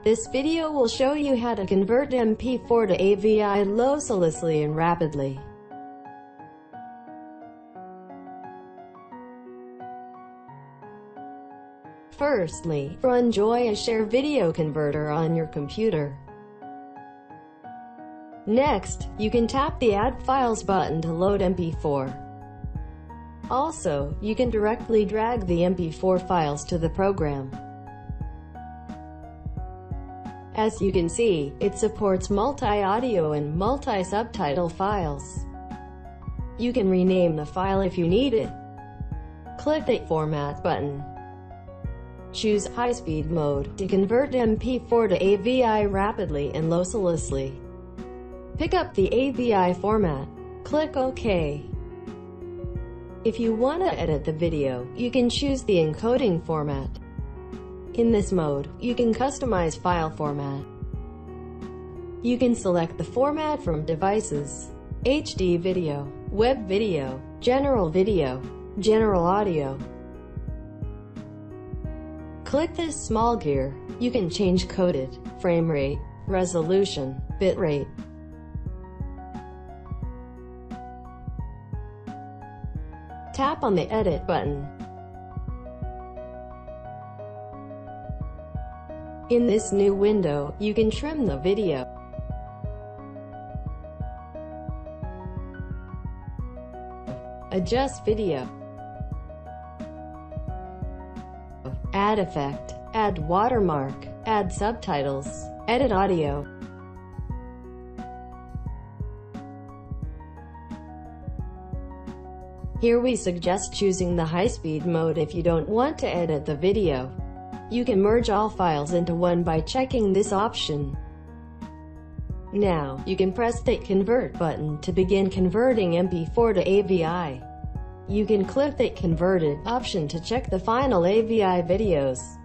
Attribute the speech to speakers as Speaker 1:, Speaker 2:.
Speaker 1: This video will show you how to convert MP4 to AVI losslessly and rapidly. Firstly, run Joyoshare Video Converter on your computer. Next, you can tap the Add Files button to load MP4. Also, you can directly drag the MP4 files to the program. As you can see, it supports multi-audio and multi-subtitle files. You can rename the file if you need it. Click the Format button. Choose High-Speed Mode to convert MP4 to AVI rapidly and losslessly. Pick up the AVI format. Click OK. If you want to edit the video, you can choose the encoding format. In this mode, you can customize file format. You can select the format from devices: HD video, web video, general audio. Click this small gear. You can change coded, frame rate, resolution, bitrate. Tap on the Edit button. In this new window, you can trim the video. Adjust video. Add effect, add watermark, add subtitles, edit audio. Here we suggest choosing the high-speed mode if you don't want to edit the video. You can merge all files into one by checking this option. Now, you can press the Convert button to begin converting MP4 to AVI. You can click the Converted option to check the final AVI videos.